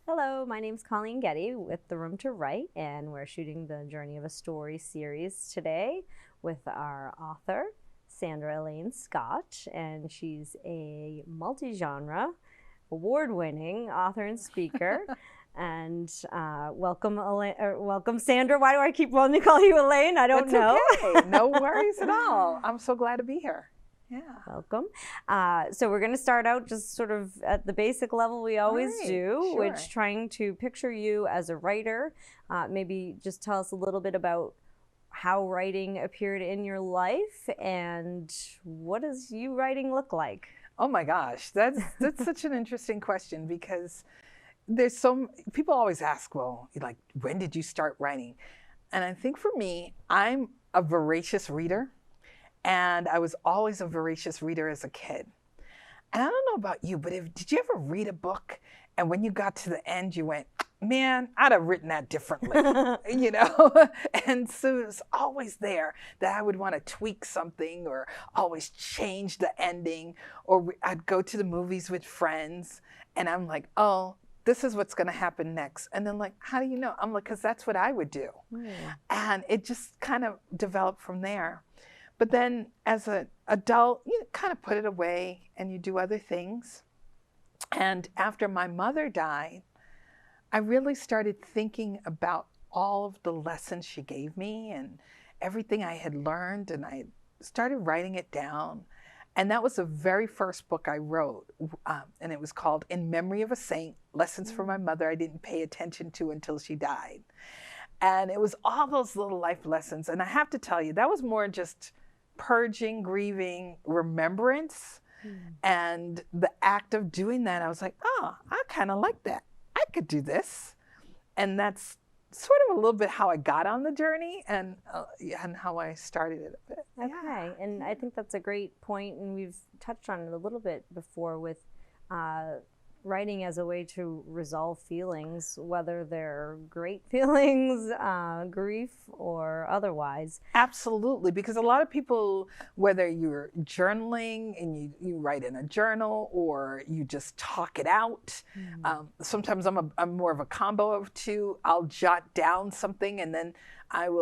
Hello, my name's Colleen Getty with The Room to Write, and we're shooting the Journey of a Story series today with our author, Sandra Elaine Scott, and she's a multi-genre, award-winning author and speaker. And welcome, welcome, Sandra. Why do I keep wanting to call you Elaine? I don't know. Okay. No worries at all. I'm so glad to be here. Yeah. Welcome. So we're going to start out just sort of at the basic level we always do, sure. which trying to picture you as a writer. Maybe just tell us a little bit about how writing appeared in your life and what does you writing look like? Oh my gosh, that's such an interesting question because there's people always ask, well, like, when did you start writing? And I think for me, I'm a voracious reader. And I was always a voracious reader as a kid. And I don't know about you, but did you ever read a book and when you got to the end, you went, man, I'd have written that differently, you know? And so it was always there that I would want to tweak something or always change the ending. Or I'd go to the movies with friends and I'm like, oh, this is what's going to happen next. And then like, how do you know? I'm like, because that's what I would do. And it just kind of developed from there. But then as an adult, you kind of put it away and you do other things. And after my mother died, I really started thinking about all of the lessons she gave me and everything I had learned. And I started writing it down. And that was the very first book I wrote. And it was called In Memory of a Saint, Lessons from My Mother I Didn't Pay Attention to Until She Died. And it was all those little life lessons. And I have to tell you, that was more just purging, grieving, remembrance. And the act of doing that, I was like, oh, I kind of like that. I could do this. And that's sort of a little bit how I got on the journey and how I started it a bit. Okay, yeah. And I think that's a great point, and we've touched on it a little bit before with writing as a way to resolve feelings, whether they're great feelings, grief, or otherwise. Absolutely, because a lot of people, whether you're journaling and you write in a journal or you just talk it out, sometimes I'm more of a combo of two. I'll jot down something and then I'm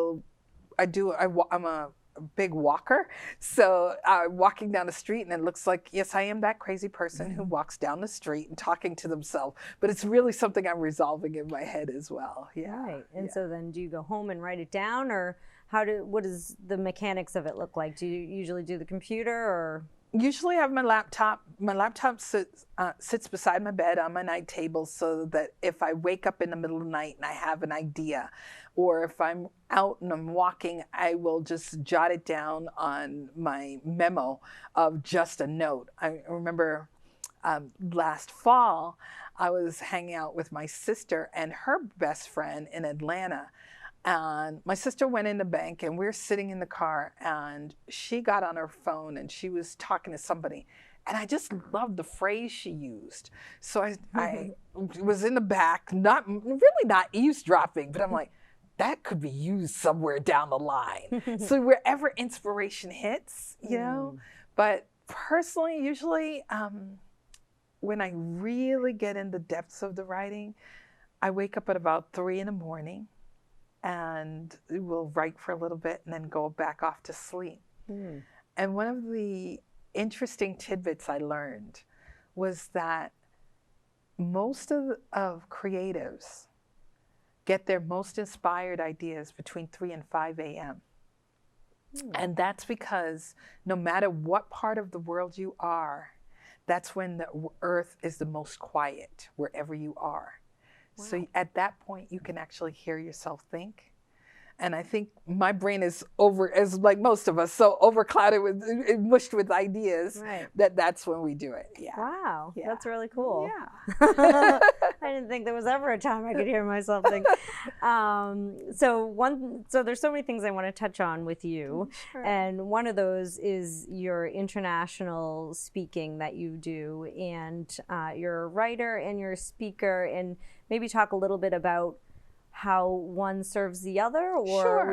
a big walker. So walking down the street and it looks like, yes, I am that crazy person who walks down the street and talking to themselves, but it's really something I'm resolving in my head as well. Yeah. Right. And so then do you go home and write it down, or what does the mechanics of it look like? Do you usually do the computer or? Usually I have my laptop. My laptop sits beside my bed on my night table so that if I wake up in the middle of the night and I have an idea, or if I'm out and I'm walking, I will just jot it down on my memo of just a note. I remember last fall, I was hanging out with my sister and her best friend in Atlanta. And my sister went in the bank and we were sitting in the car and she got on her phone and she was talking to somebody. And I just loved the phrase she used. So I was in the back, not eavesdropping, but I'm like, that could be used somewhere down the line. So wherever inspiration hits, you know. But personally, usually when I really get in the depths of the writing, I wake up at about 3 a.m. and we'll write for a little bit and then go back off to sleep. And one of the interesting tidbits I learned was that most of creatives get their most inspired ideas between 3 and 5 a.m. And that's because no matter what part of the world you are, that's when the earth is the most quiet, wherever you are. Wow. So at that point, you can actually hear yourself think. And I think my brain is as like most of us, so overclouded mushed with ideas, that's when we do it. Yeah. Wow, that's really cool. Yeah. I didn't think there was ever a time I could hear myself think. So there's so many things I want to touch on with you. Sure. And one of those is your international speaking that you do. And you're a writer and you're a speaker, and maybe talk a little bit about how one serves the other, or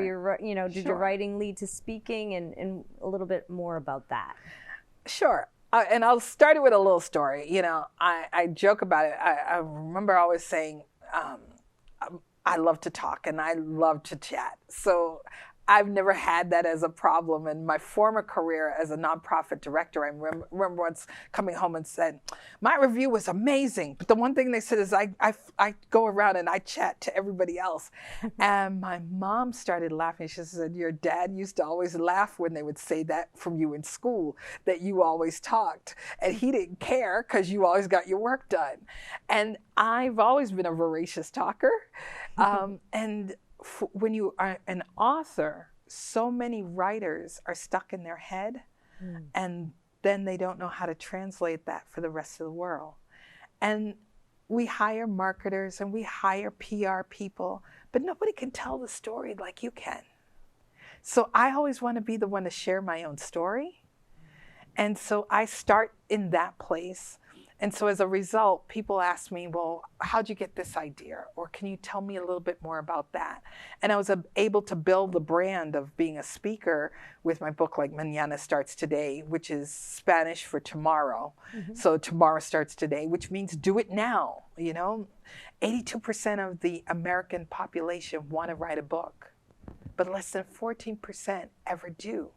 did your writing lead to speaking, and a little bit more about that? Sure. And I'll start it with a little story. You know, I joke about it. I remember always saying, I love to talk and I love to chat. So I've never had that as a problem. In my former career as a nonprofit director, I remember once coming home and said, my review was amazing. But the one thing they said is I go around and I chat to everybody else. And my mom started laughing. She said, your dad used to always laugh when they would say that from you in school, that you always talked. And he didn't care because you always got your work done. And I've always been a voracious talker. And when you are an author, so many writers are stuck in their head, and then they don't know how to translate that for the rest of the world. And we hire marketers and we hire PR people, but nobody can tell the story like you can. So I always want to be the one to share my own story. And so I start in that place. And so as a result, people ask me, well, how'd you get this idea? Or can you tell me a little bit more about that? And I was able to build the brand of being a speaker with my book like Mañana Starts Today, which is Spanish for tomorrow. So tomorrow starts today, which means do it now. You know, 82% of the American population want to write a book, but less than 14% ever do.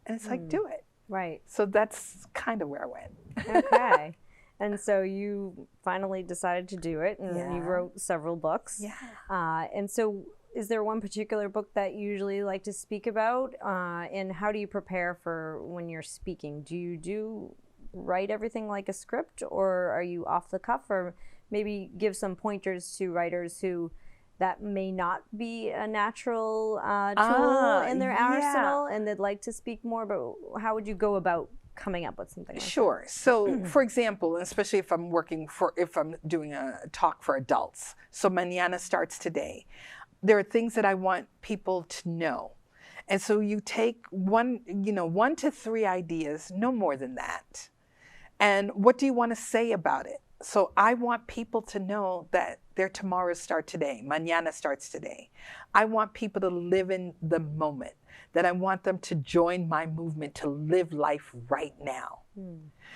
And it's like, do it. Right. So that's kind of where I went. Okay. And so you finally decided to do it, and you wrote several books. Yeah. And so is there one particular book that you usually like to speak about? And how do you prepare for when you're speaking? Do you write everything like a script, or are you off the cuff? Or maybe give some pointers to writers who that may not be a natural tool in their arsenal, and they'd like to speak more, but how would you go about coming up with something like Sure. that? So for example, especially if I'm doing a talk for adults, so Mañana Starts Today, there are things that I want people to know. And so you take 1 to 3 ideas, no more than that. And what do you want to say about it? So I want people to know that their tomorrows start today. Mañana starts today. I want people to live in the moment, that I want them to join my movement to live life right now.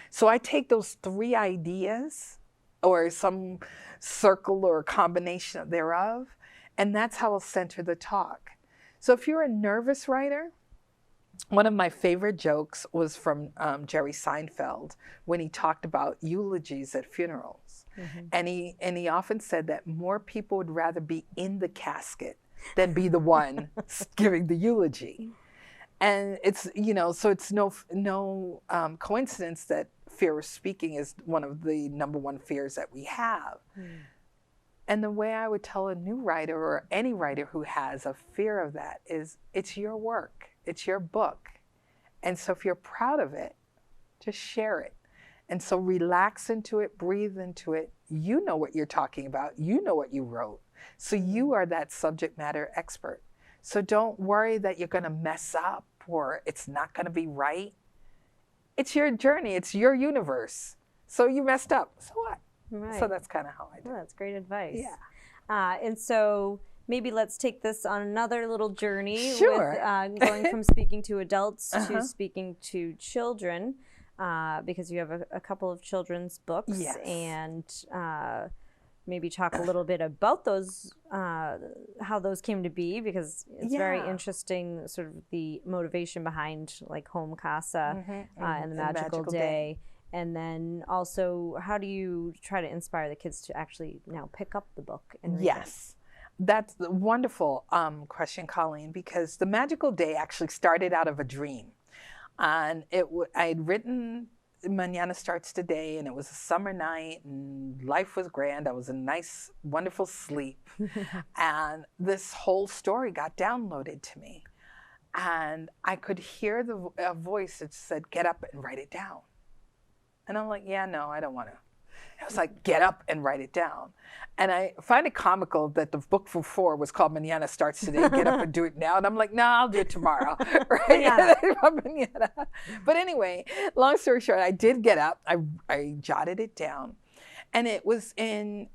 So I take those 3 ideas or some circle or a combination thereof, and that's how I'll center the talk. So if you're a nervous writer, one of my favorite jokes was from Jerry Seinfeld when he talked about eulogies at funerals. And he often said that more people would rather be in the casket than be the one giving the eulogy. And it's, so it's no coincidence that fear of speaking is one of the #1 fears that we have. And the way I would tell a new writer or any writer who has a fear of that is it's your work, it's your book. And so if you're proud of it, just share it. And so relax into it, breathe into it. You know what you're talking about. You know what you wrote. So you are that subject matter expert. So don't worry that you're going to mess up or it's not going to be right. It's your journey. It's your universe. So you messed up. So what? Right. So that's kind of how I do it. Oh, that's great advice. Yeah. And so maybe let's take this on another little journey. Sure. With going from speaking to adults to speaking to children, because you have a couple of children's books. Yes. And maybe talk a little bit about those, how those came to be, because it's very interesting, sort of the motivation behind like Home Casa and the Magical Day. And then also, how do you try to inspire the kids to actually now pick up the book and read Yes. That's a wonderful question, Colleen, because the Magical Day actually started out of a dream. And I had written Mañana Starts Today, and it was a summer night, and life was grand. I was in nice, wonderful sleep. And this whole story got downloaded to me. And I could hear a voice that said, get up and write it down. And I'm like, yeah, no, I don't want to. I was like, get up and write it down. And I find it comical that the book before was called Mañana Starts Today, Get Up and Do It Now. And I'm like, no, I'll do it tomorrow. Right? But anyway, long story short, I did get up. I jotted it down. And it was in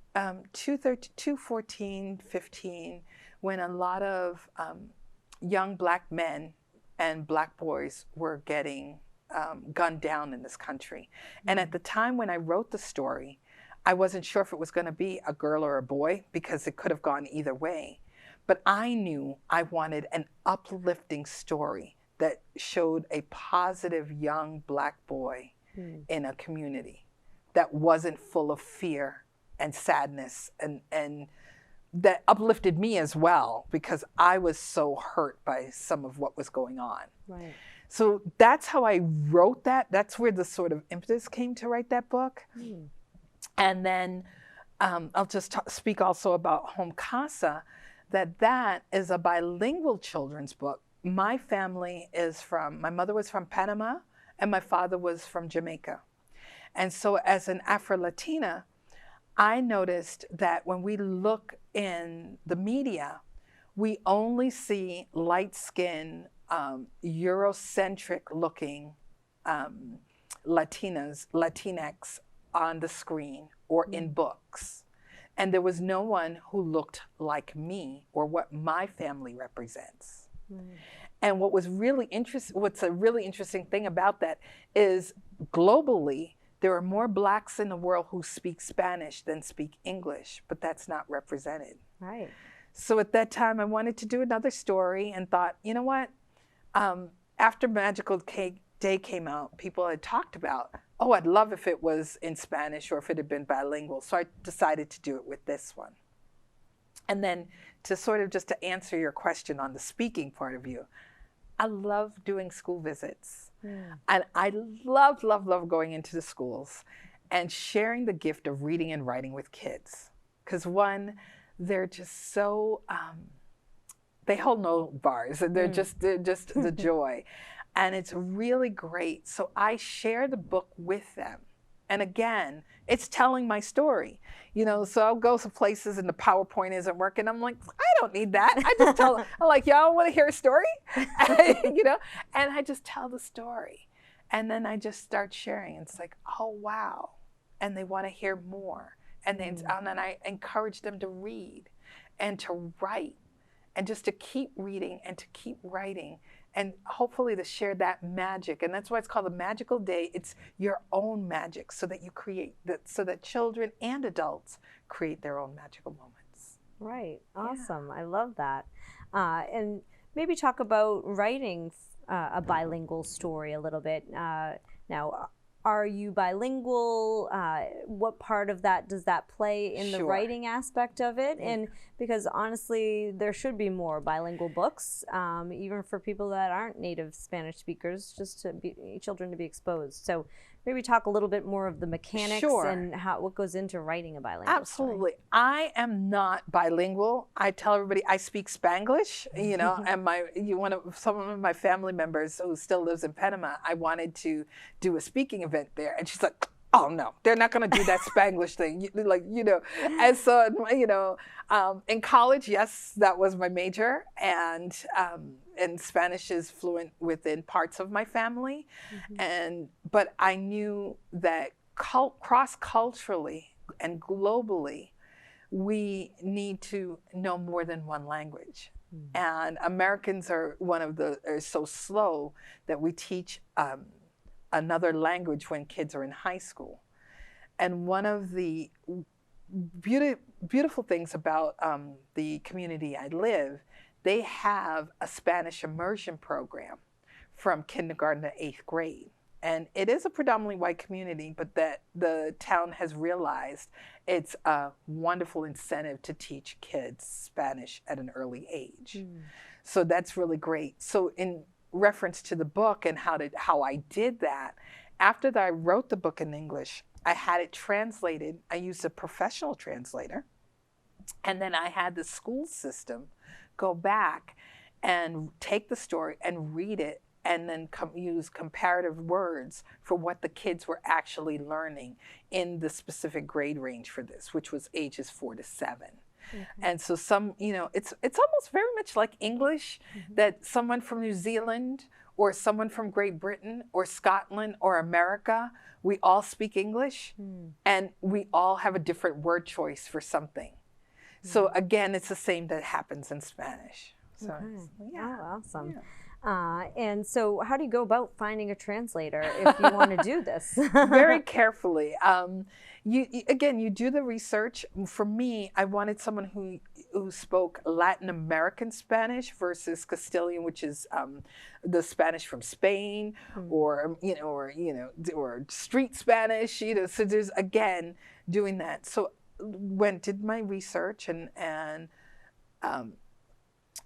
2014, 15, when a lot of young Black men and Black boys were getting gunned down in this country. And at the time when I wrote the story, I wasn't sure if it was going to be a girl or a boy because it could have gone either way. But I knew I wanted an uplifting story that showed a positive young Black boy in a community that wasn't full of fear and sadness, and that uplifted me as well because I was so hurt by some of what was going on. Right. So that's how I wrote that. That's where the sort of impetus came to write that book. And then I'll just speak also about Home Casa, that is a bilingual children's book. My family my mother was from Panama and my father was from Jamaica. And so as an Afro-Latina, I noticed that when we look in the media, we only see light-skinned, Eurocentric looking Latinx on the screen or in books. And there was no one who looked like me or what my family represents. And what's a really interesting thing about that is globally, there are more Blacks in the world who speak Spanish than speak English, but that's not represented. Right. So at that time, I wanted to do another story and thought, you know what? After Magical Day came out, people had talked about, oh, I'd love if it was in Spanish or if it had been bilingual. So I decided to do it with this one. And then to sort of just to answer your question on the speaking part of you, I love doing school visits. And I love going into the schools and sharing the gift of reading and writing with kids. Because one, they're just so, they hold no bars, and they're just the joy. And it's really great. So I share the book with them. And again, it's telling my story. So I'll go to places and the PowerPoint isn't working. I'm like, I don't need that. I just tell them, I'm like, y'all want to hear a story? And I just tell the story. And then I just start sharing. It's like, oh, wow. And they want to hear more. And then I encourage them to read and to write and just to keep reading and to keep writing. And hopefully to share that magic. And that's why it's called a magical day. It's your own magic so that you create that, so that children and adults create their own magical moments. Right. Awesome. Yeah. I love that. And maybe talk about writing a bilingual story a little bit. Now, are you bilingual? What part of that does that play in the writing aspect of it? And because honestly, there should be more bilingual books, even for people that aren't native Spanish speakers, just to be children to be exposed. So maybe talk a little bit more of the mechanics and what goes into writing a bilingual Absolutely. story. I am not bilingual. I tell everybody I speak Spanglish, and some of my family members who still lives in Panama, I wanted to do a speaking event there. And she's like, oh no, they're not going to do that Spanglish thing. And so, in college, yes, that was my major. And Spanish is fluent within parts of my family. But I knew that cross-culturally and globally, we need to know more than one language. And Americans are so slow that we teach another language when kids are in high school. And one of the beautiful things about the community I live, they have a Spanish immersion program from kindergarten to 8th grade. And it is a predominantly white community, but that the town has realized it's a wonderful incentive to teach kids Spanish at an early age. So that's really great. So in reference to the book and how I did that, after that I wrote the book in English, I had it translated. I used a professional translator. And then I had the school system go back and take the story and read it and then use comparative words for what the kids were actually learning in the specific grade range for this, which was ages 4 to 7. And so it's almost very much like English, that someone from New Zealand or someone from Great Britain or Scotland or America, we all speak English and we all have a different word choice for something. So again, it's the same that happens in Spanish. So Oh, awesome. And so how do you go about finding a translator if you want to do this? Very carefully. You do the research. For me, I wanted someone who spoke Latin American Spanish versus Castilian, which is the Spanish from Spain, or street Spanish. So there's again doing that. So did my research and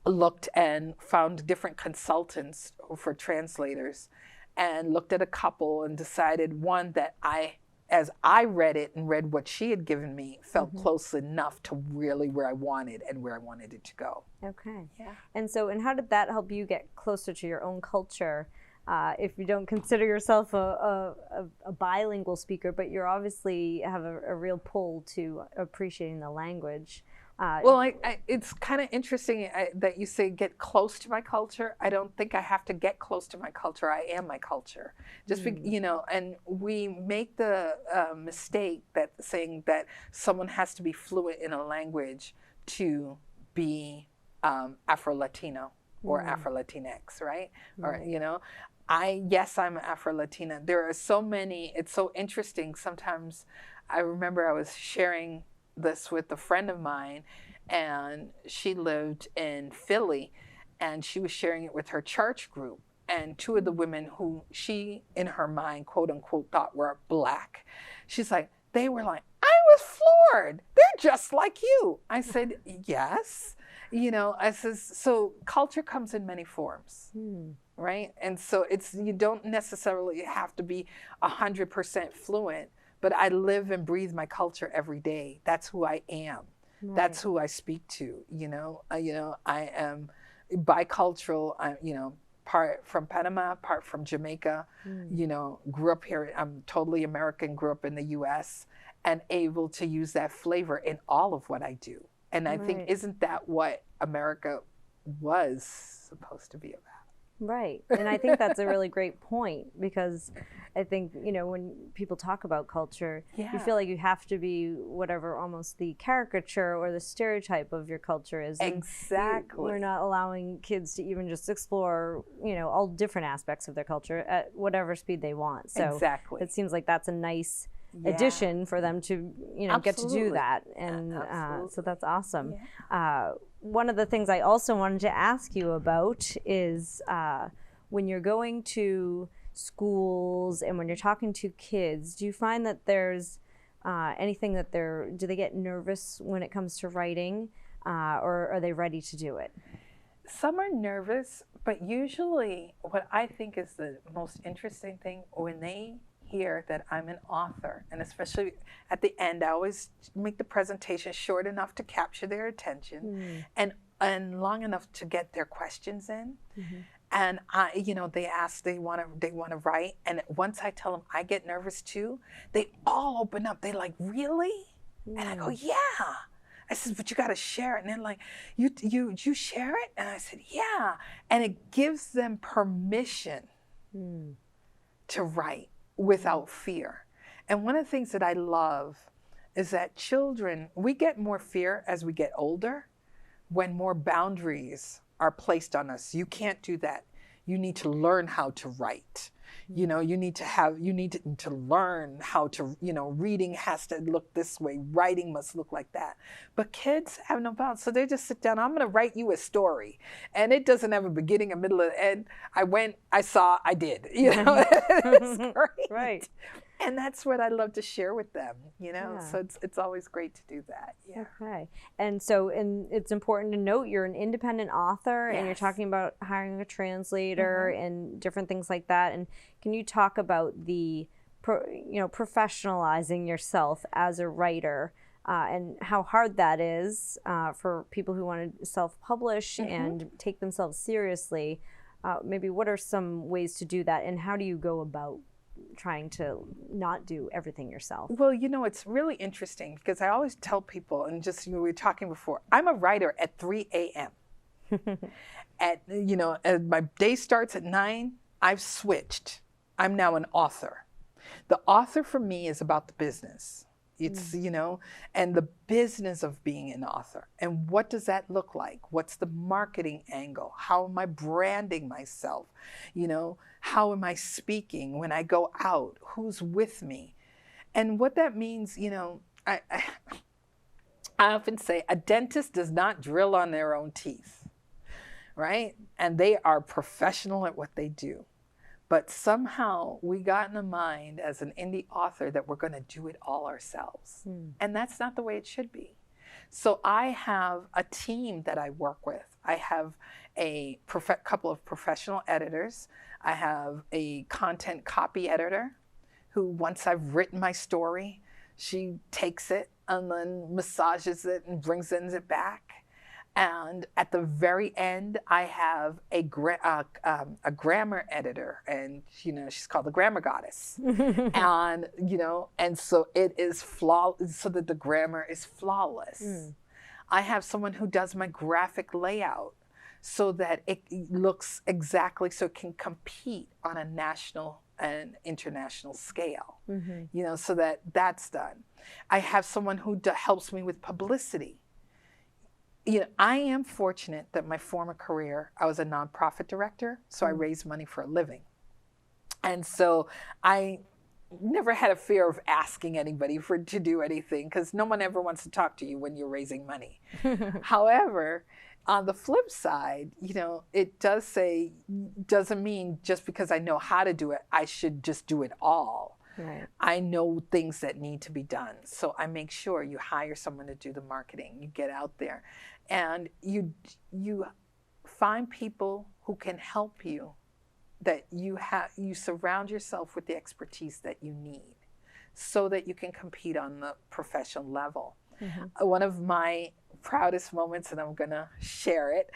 looked and found different consultants for translators, and looked at a couple and decided one that as I read it and read what she had given me, felt close enough to really where I wanted it to go. Okay. Yeah. And how did that help you get closer to your own culture? If you don't consider yourself a bilingual speaker, but you obviously have a real pull to appreciating the language. Well, it's kind of interesting that you say get close to my culture. I don't think I have to get close to my culture. I am my culture. And we make the mistake that saying that someone has to be fluent in a language to be Afro-Latino or Afro-Latinx, right? Or, I'm Afro-Latina. There are so many, it's so interesting. Sometimes I remember I was sharing this with a friend of mine, and she lived in Philly, and she was sharing it with her church group, and two of the women who she in her mind quote unquote thought were Black, she's like, they were like, I was floored, they're just like you. I said, yes. I says, so culture comes in many forms. Right? And so you don't necessarily have to be 100% fluent, but I live and breathe my culture every day. That's who I am. Right. That's who I speak to. I am bicultural. Part from Panama, part from Jamaica. Grew up here. I'm totally American. Grew up in the U.S. and able to use that flavor in all of what I do. And I think, isn't that what America was supposed to be about? Right. And I think that's a really great point, because I think, when people talk about culture, you feel like you have to be whatever almost the caricature or the stereotype of your culture is. Exactly. We're not allowing kids to even just explore, all different aspects of their culture at whatever speed they want. So exactly. It seems like that's a nice addition for them to, get to do that. And so that's awesome. Yeah. One of the things I also wanted to ask you about is when you're going to schools and when you're talking to kids, do you find that there's anything that do they get nervous when it comes to writing, or are they ready to do it? Some are nervous, but usually what I think is the most interesting thing when they hear that I'm an author, and especially at the end, I always make the presentation short enough to capture their attention and long enough to get their questions in. And they ask, they want to write, and once I tell them I get nervous too, they all open up. They like, really? And I go, yeah. I said, but you got to share it. And they're like, you share it? And I said, yeah. And it gives them permission to write without fear. And one of the things that I love is that children, we get more fear as we get older when more boundaries are placed on us. You can't do that. You need to learn how to write. You need to learn how to, reading has to look this way, writing must look like that. But kids have no bounds. So they just sit down, I'm going to write you a story. And it doesn't have a beginning, a middle, and end. I went, I saw, I did. It's great. Right. And that's what I love to share with them, So it's always great to do that. Yeah. Okay. And so it's important to note you're an independent author, and you're talking about hiring a translator and different things like that. And can you talk about the professionalizing yourself as a writer, and how hard that is for people who want to self-publish and take themselves seriously? Maybe what are some ways to do that, and how do you go about trying to not do everything yourself? Well, it's really interesting because I always tell people, and just we were talking before, I'm a writer at 3 a.m. As my day starts at 9, I've switched. I'm now an author. The author for me is about the business. It's, and the business of being an author. And what does that look like? What's the marketing angle? How am I branding myself? How am I speaking when I go out? Who's with me? And what that means, I often say a dentist does not drill on their own teeth, right? And they are professional at what they do. But somehow we got in a mind as an indie author that we're going to do it all ourselves. And that's not the way it should be. So I have a team that I work with. I have a couple of professional editors. I have a content copy editor who, once I've written my story, she takes it and then massages it and brings it back. And at the very end, I have a grammar editor, and she's called the Grammar Goddess. And so it is flawless, so that the grammar is flawless. I have someone who does my graphic layout so that it looks exactly, so it can compete on a national and international scale. So that's done. I have someone who helps me with publicity. I am fortunate that my former career, I was a nonprofit director, so I raised money for a living. And so I never had a fear of asking anybody to do anything, because no one ever wants to talk to you when you're raising money. However, on the flip side, it doesn't mean just because I know how to do it, I should just do it all. Right. I know things that need to be done. So I make sure you hire someone to do the marketing. You get out there and you find people who can help you, that you surround yourself with the expertise that you need so that you can compete on the professional level. One of my proudest moments, and I'm going to share it,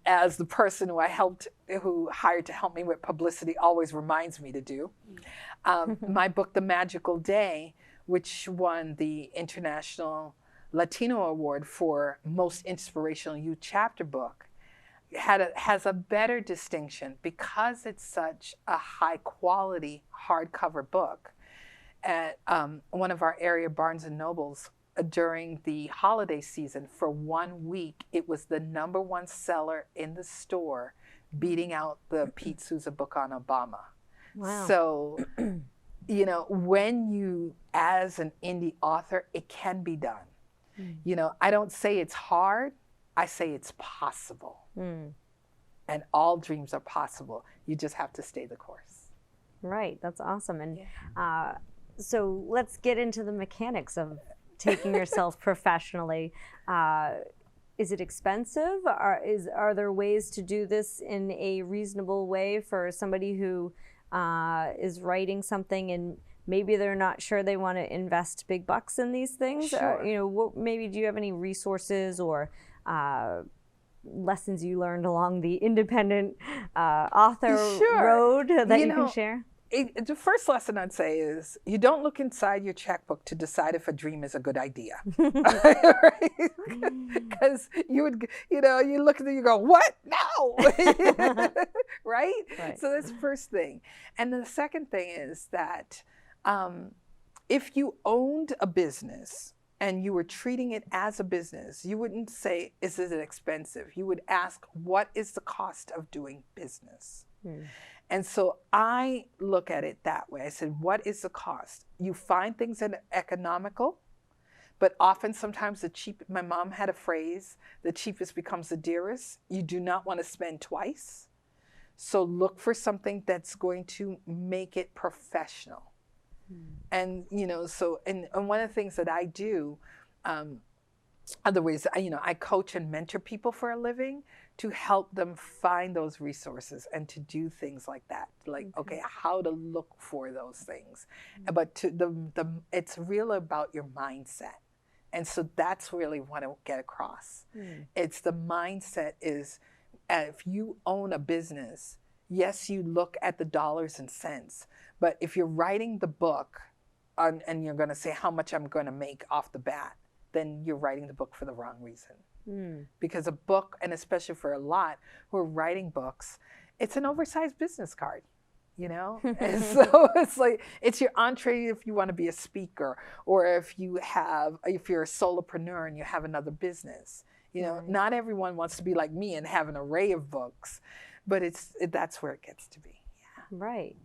as the person who hired to help me with publicity always reminds me to do. My book, The Magical Day, which won the International Latino Award for Most Inspirational Youth Chapter Book, has a better distinction because it's such a high quality hardcover book. At one of our area Barnes and Nobles, during the holiday season, for 1 week, it was the #1 seller in the store, beating out the Pete Souza book on Obama. Wow. So, when you, as an indie author, it can be done. I don't say it's hard, I say it's possible. And all dreams are possible. You just have to stay the course. Right, that's awesome. And so let's get into the mechanics of taking yourself professionally. Is it expensive? Are there ways to do this in a reasonable way for somebody who is writing something and maybe they're not sure they want to invest big bucks in these things? Sure. Maybe do you have any resources or lessons you learned along the independent author road that you can share? The first lesson I'd say is you don't look inside your checkbook to decide if a dream is a good idea. Because you look at it, you go, what? No! Right? So that's the first thing. And the second thing is that if you owned a business and you were treating it as a business, you wouldn't say, is it expensive? You would ask, what is the cost of doing business? And so I look at it that way. I said, what is the cost? You find things that are economical, but often sometimes my mom had a phrase, the cheapest becomes the dearest. You do not want to spend twice. So look for something that's going to make it professional. And, and one of the things that I do, other ways, I coach and mentor people for a living to help them find those resources and to do things like that. Like, okay, how to look for those things. But it's really about your mindset. And so that's really what I get across. It's the mindset is, if you own a business, yes, you look at the dollars and cents, but if you're writing the book and you're going to say how much I'm going to make off the bat, then you're writing the book for the wrong reason. Because a book, and especially for a lot who are writing books, it's an oversized business card. you know? And so it's like, it's your entree if you want to be a speaker, or if you're a solopreneur and you have another business. You know, not everyone wants to be like me and have an array of books, but that's where it gets to be. Yeah. Right.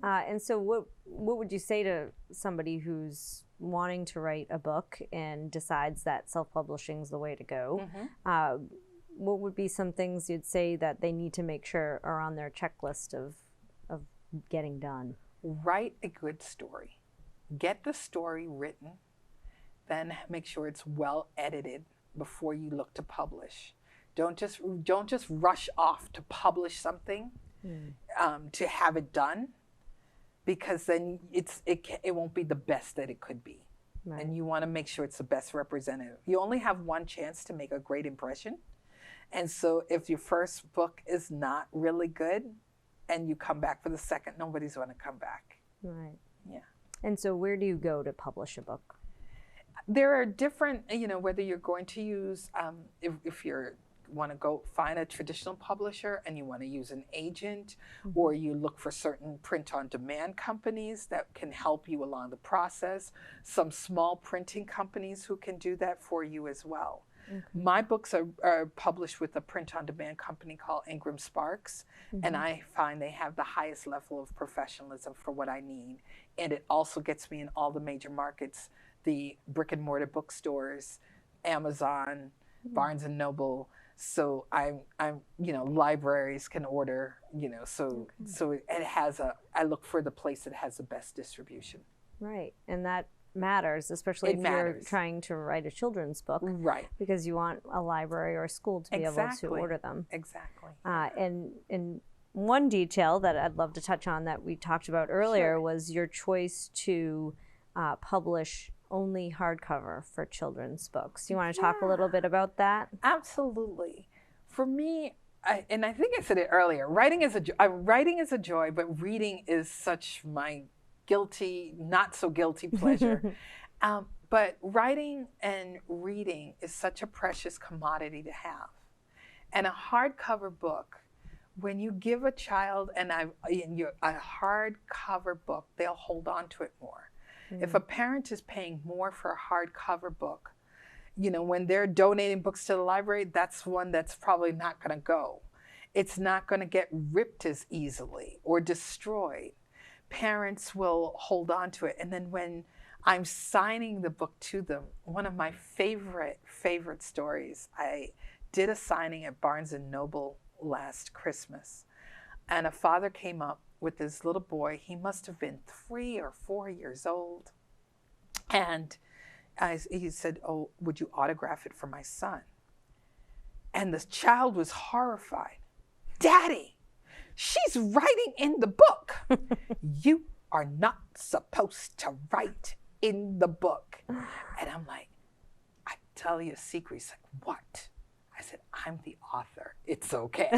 And so what would you say to somebody who's wanting to write a book and decides that self-publishing is the way to go? What would be some things you'd say that they need to make sure are on their checklist of getting done? Write a good story. Get the story written, then make sure it's well edited before you look to publish. Don't just rush off to publish something to have it done, because then it won't be the best that it could be. Right. And you want to make sure it's the best representative. You only have one chance to make a great impression. And so if your first book is not really good and you come back for the second, nobody's going to come back. Right. Yeah. And so where do you go to publish a book? There are different, whether you're going to use, if you want to go find a traditional publisher and you want to use an agent, or you look for certain print-on-demand companies that can help you along the process. Some small printing companies who can do that for you as well. My books are published with a print-on-demand company called Ingram Sparks, and I find they have the highest level of professionalism for what I need. And it also gets me in all the major markets, the brick-and-mortar bookstores, Amazon, Barnes and Noble. So I'm libraries can order, so it has I look for the place that has the best distribution. Right. And that matters, especially if you're trying to write a children's book. Right. Because you want a library or a school to be able to order them. Exactly. And one detail that I'd love to touch on that we talked about earlier was your choice to publish only hardcover for children's books. Do you want to talk a little bit about that? Absolutely. For me, and I think I said it earlier, writing is a joy, but reading is such my not so guilty pleasure. But writing and reading is such a precious commodity to have. And a hardcover book, when you give a child a hardcover book, they'll hold on to it more. If a parent is paying more for a hardcover book, when they're donating books to the library, that's one that's probably not going to go. It's not going to get ripped as easily or destroyed. Parents will hold on to it. And then when I'm signing the book to them, one of my favorite stories, I did a signing at Barnes and Noble last Christmas. And a father came up with his little boy. He must have been 3 or 4 years old. And he said, "Oh, would you autograph it for my son?" And the child was horrified. "Daddy, she's writing in the book." "You are not supposed to write in the book." And I'm like, "I tell you a secret." He's like, "What?" I said, "I'm the author. It's okay."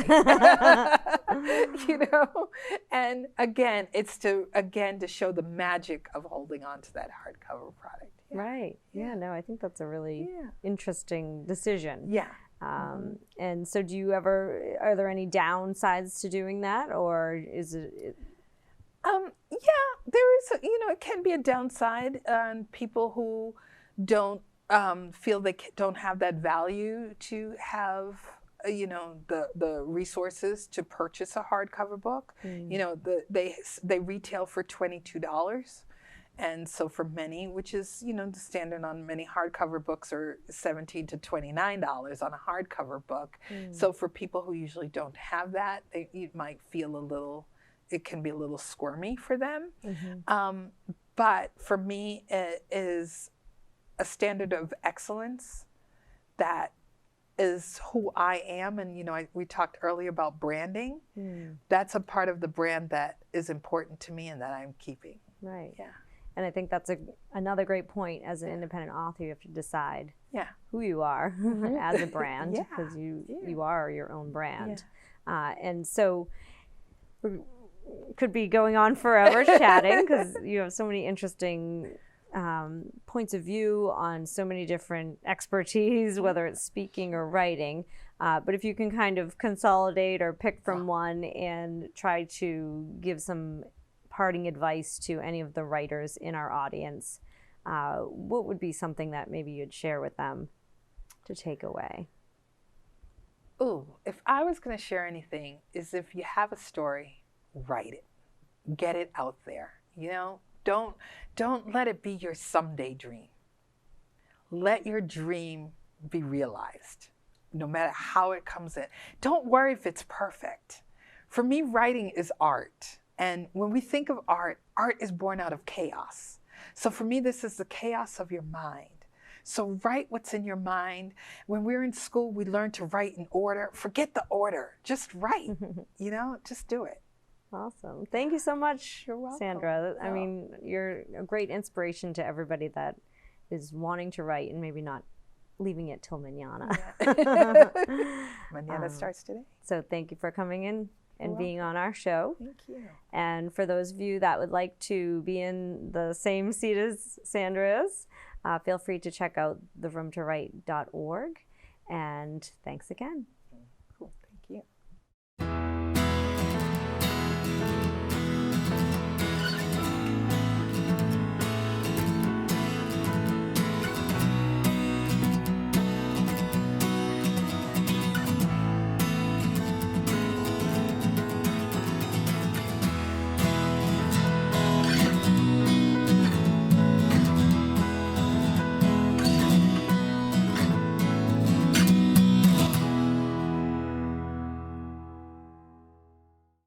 And again, it's to show the magic of holding on to that hardcover product. Yeah. Right. Yeah. No, I think that's a really interesting decision. Yeah. And so are there any downsides to doing that, or is it? There is, it can be a downside on people who don't feel they don't have that value to have, the resources to purchase a hardcover book. They retail for $22. And so for many, which is, the standard on many hardcover books are $17 to $29 on a hardcover book. So for people who usually don't have that, it might feel it can be a little squirmy for them. But for me, it is a standard of excellence that is who I am. And, we talked earlier about branding. That's a part of the brand that is important to me and that I'm keeping. Right. Yeah. And I think that's another great point. As an independent author, you have to decide who you are as a brand, because you are your own brand. And so we could be going on forever chatting, because you have so many interesting points of view on so many different expertise, whether it's speaking or writing. But if you can kind of consolidate or pick from one and try to give some parting advice to any of the writers in our audience, what would be something that maybe you'd share with them to take away? Ooh, if I was going to share anything, is if you have a story, write it. Get it out there. You know, don't let it be your someday dream. Let your dream be realized, no matter how it comes in. Don't worry if it's perfect. For me, writing is art. And when we think of art, art is born out of chaos. So for me, this is the chaos of your mind. So write what's in your mind. When we're in school, we learn to write in order. Forget the order. Just write. You know, just do it. Awesome. Thank you so much, You're welcome. Sandra. I mean, you're a great inspiration to everybody that is wanting to write and maybe not leaving it till mañana. Mañana starts today. So thank you for coming in and being on our show. Thank you. And for those of you that would like to be in the same seat as Sandra is, feel free to check out theroomtowrite.org. And thanks again. Cool. Thank you.